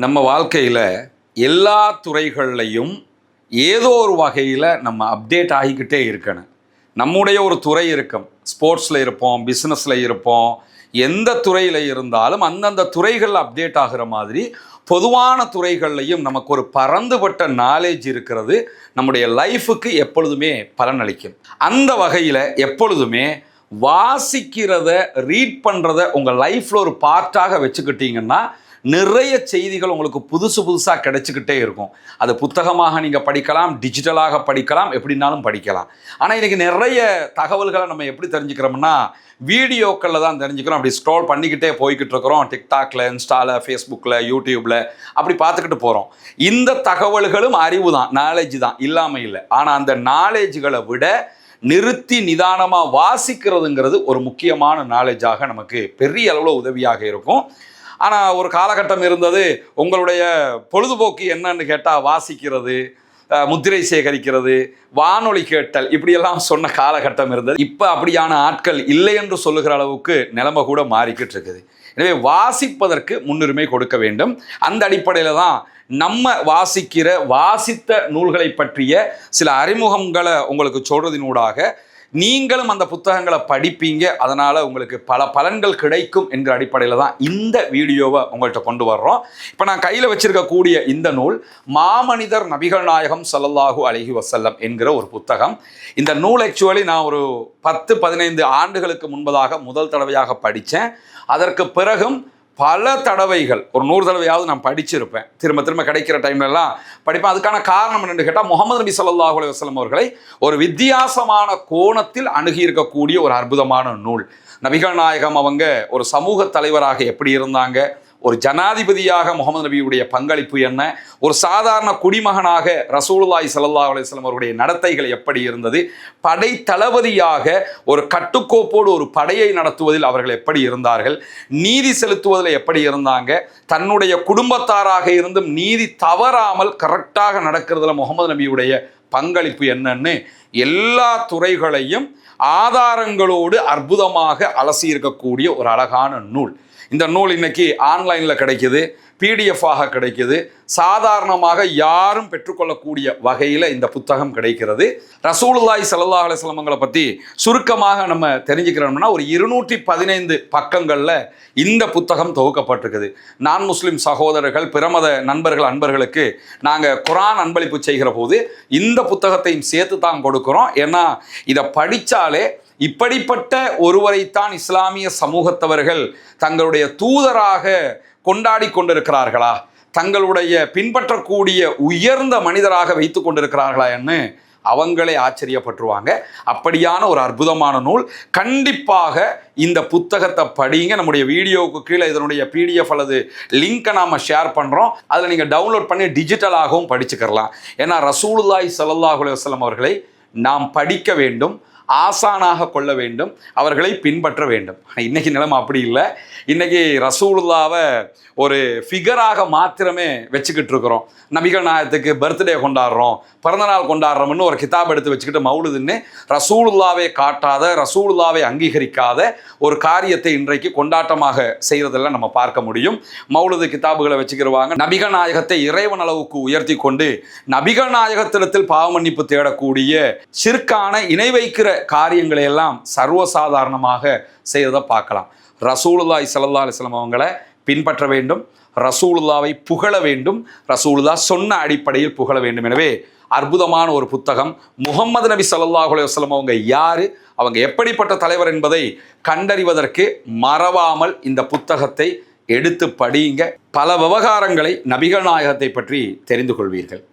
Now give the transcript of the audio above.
நம்ம வாழ்க்கையில் எல்லா துறைகள்லையும் ஏதோ ஒரு வகையில் நம்ம அப்டேட் ஆகிக்கிட்டே இருக்கணும். நம்முடைய ஒரு துறை இருக்கும், ஸ்போர்ட்ஸில் இருப்போம், பிஸ்னஸில் இருப்போம், எந்த துறையில் இருந்தாலும் அந்தந்த துறைகளில் அப்டேட் ஆகிற மாதிரி பொதுவான துறைகள்லையும் நமக்கு ஒரு பரந்துபட்ட நாலேஜ் இருக்கிறது. நம்முடைய லைஃபுக்கு எப்பொழுதுமே பலனளிக்கும். அந்த வகையில் எப்பொழுதுமே வாசிக்கிறத, ரீட் பண்ணுறத உங்கள் லைஃப்பில் ஒரு பார்ட்டாக வச்சுக்கிட்டீங்கன்னா நிறைய செய்திகள் உங்களுக்கு புதுசாக கிடைச்சிக்கிட்டே இருக்கும். அது புத்தகமாக நீங்கள் படிக்கலாம், டிஜிட்டலாக படிக்கலாம், எப்படின்னாலும் படிக்கலாம். ஆனால் இன்றைக்கி நிறைய தகவல்களை நம்ம எப்படி தெரிஞ்சுக்கிறோம்னா வீடியோக்களில் தான் தெரிஞ்சுக்கிறோம். அப்படி ஸ்க்ரோல் பண்ணிக்கிட்டே போய்கிட்டு இருக்கிறோம். டிக்டாக்ல, இன்ஸ்டாவில், ஃபேஸ்புக்கில், யூடியூப்பில் அப்படி பார்த்துக்கிட்டு போகிறோம். இந்த தகவல்களும் அறிவு தான், நாலேஜ் தான், இல்லாமல் இல்லை. ஆனால் அந்த நாலேஜ்களை விட நிறுத்தி நிதானமாக வாசிக்கிறதுங்கிறது ஒரு முக்கியமான நாலேஜாக நமக்கு பெரிய அளவில் உதவியாக இருக்கும். ஆனால் ஒரு காலகட்டம் இருந்தது, உங்களுடைய பொழுதுபோக்கு என்னன்னு கேட்டால் வாசிக்கிறது, முத்திரை சேகரிக்கிறது, வானொலி கேட்டல், இப்படியெல்லாம் சொன்ன காலகட்டம் இருந்தது. இப்போ அப்படியான ஆட்கள் இல்லை என்று சொல்லுகிற அளவுக்கு நிலைமை கூட மாறிக்கிட்டு இருக்குது. எனவே வாசிப்பதற்கு முன்னுரிமை கொடுக்க வேண்டும். அந்த அடிப்படையில் தான் நம்ம வாசித்த நூல்களை பற்றிய சில அறிமுகங்களை உங்களுக்கு சொல்றதினூடாக நீங்களும் அந்த புத்தகங்களை படிப்பீங்க, அதனால் உங்களுக்கு பல பலன்கள் கிடைக்கும் என்கிற அடிப்படையில் தான் இந்த வீடியோவை உங்கள்கிட்ட கொண்டு வர்றோம். இப்போ நான் கையில் வச்சிருக்கக்கூடிய இந்த நூல் மாமனிதர் நபிகள் நாயகம் ஸல்லல்லாஹு அலைஹி வஸல்லம் என்கிற ஒரு புத்தகம். இந்த நூல் ஆக்சுவலி நான் ஒரு 10-15 ஆண்டுகளுக்கு முன்பதாக முதல் தடவையாக படித்தேன். அதற்கு பிறகும் பல தடவைகள், ஒரு 100 தடவையாவது நான் படிச்சிருப்பேன். திரும்ப கிடைக்கிற டைம்லலாம் படிப்பேன். அதுக்கான காரணம் என்னென்னு கேட்டால், முகமது நபி ஸல்லல்லாஹு அலைஹி வஸல்லம் அவர்களை ஒரு வித்தியாசமான கோணத்தில் அணுகியிருக்கக்கூடிய ஒரு அற்புதமான நூல். நபிகள் நாயகம் அவங்க ஒரு சமூக தலைவராக எப்படி இருந்தாங்க, ஒரு ஜனாதிபதியாக முகமது நபியுடைய பங்களிப்பு என்ன, ஒரு சாதாரண குடிமகனாக ரசூலுல்லாஹி ஸல்லல்லாஹு அலைஹி வஸல்லம் அவருடைய நடத்தைகள் எப்படி இருந்தது, படை தளபதியாக ஒரு கட்டுக்கோப்போடு ஒரு படையை நடத்துவதில் அவர்கள் எப்படி இருந்தார்கள், நீதி செலுத்துவதில் எப்படி இருந்தாங்க, தன்னுடைய குடும்பத்தாராக இருந்தும் நீதி தவறாமல் கரெக்டாக நடக்கிறதுல முகமது நபியுடைய பங்களிப்பு என்னன்னு எல்லா துறைகளையும் ஆதாரங்களோடு அற்புதமாக அலசி இருக்கக்கூடிய ஒரு அழகான நூல். இந்த நூல் இன்னைக்கு ஆன்லைனில் கிடைக்குது, பிடிஎஃபாக கிடைக்குது, சாதாரணமாக யாரும் பெற்றுக்கொள்ளக்கூடிய வகையில் இந்த புத்தகம் கிடைக்கிறது. ரசூலுல்லாஹி ஸல்லல்லாஹு அலைஹி வஸல்லம் பற்றி சுருக்கமாக நம்ம தெரிஞ்சுக்கிறோம்னா ஒரு 215 பக்கங்களில் இந்த புத்தகம் தொகுக்கப்பட்டிருக்குது. நான் முஸ்லிம் சகோதரர்கள், பிரமத நண்பர்கள், அன்பர்களுக்கு நாங்கள் குர்ஆன் அன்பளிப்பு செய்கிற போது இந்த புத்தகத்தையும் சேர்த்து தான் கொடுக்குறோம். ஏன்னா இதை படித்தாலே இப்படிப்பட்ட ஒருவரைத்தான் இஸ்லாமிய சமூகத்தவர்கள் தங்களுடைய தூதராக கொண்டாடி கொண்டிருக்கிறார்களா, தங்களுடைய பின்பற்றக்கூடிய உயர்ந்த மனிதராக வைத்து கொண்டிருக்கிறார்களா என்று அவங்களே ஆச்சரியப்பட்டுருவாங்க. அப்படியான ஒரு அற்புதமான நூல். கண்டிப்பாக இந்த புத்தகத்தை படிங்க. நம்முடைய வீடியோவுக்கு கீழே இதனுடைய பிடிஎஃப் அல்லது லிங்கை நாம் ஷேர் பண்ணுறோம். அதில் நீங்கள் டவுன்லோட் பண்ணி டிஜிட்டலாகவும் படிச்சுக்கலாம். ஏன்னா ரசூலுல்லாஹி ஸல்லல்லாஹு அலைஹி வஸல்லம் அவர்களை நாம் படிக்க வேண்டும், ஆசானாக கொள்ள வேண்டும், அவர்களை பின்பற்ற வேண்டும். இன்னைக்கு நிலைமை அப்படி இல்லை. இன்னைக்கு ரசூலுல்லாவை ஒரு ஃபிகராக மாத்திரமே வச்சுக்கிட்டு இருக்கிறோம். நபிகள் நாயகத்துக்கு பர்த்டே கொண்டாடுறோம், பிறந்தநாள் கொண்டாடுறோம்னு ஒரு கிதாப் எடுத்து வச்சுக்கிட்டு மௌலுதுன்னு ரசூலுல்லாவை காட்டாத, ரசூலுல்லாவை அங்கீகரிக்காத ஒரு காரியத்தை இன்றைக்கு கொண்டாட்டமாக செய்கிறதெல்லாம் நம்ம பார்க்க முடியும். மௌலுது கிதாபுகளை வச்சுக்கிடுவாங்க. நபிகள் நாயகத்தை இறைவன் அளவுக்கு உயர்த்தி கொண்டு நபிகள் நாயகத்திடத்தில் பாவ மன்னிப்பு தேடக்கூடிய ஷிர்கான இணை வைக்கிற காரியங்களை எல்லாம் சர்வசாதாரணமாக செய்வதை பார்க்கலாம். ரசூலுல்லாஹி ஸல்லல்லாஹு அலைஹி வஸல்லம் அவங்களை பின்பற்ற வேண்டும், ரசூலுல்லாவை புகழ வேண்டும், ரசூலுல்லாஹ் சொன்ன அடிப்படையில் புகழ வேண்டும். எனவே அற்புதமான ஒரு புத்தகம். முகமது நபி ஸல்லல்லாஹு அலைஹி வஸல்லம் அவங்க யாரு, அவங்க எப்படிப்பட்ட தலைவர் என்பதை கண்டறிவதற்கு மறவாமல் இந்த புத்தகத்தை எடுத்து படியுங்க. பல விவகாரங்களை நபிகள் நாயகத்தை பற்றி தெரிந்து கொள்வீர்கள்.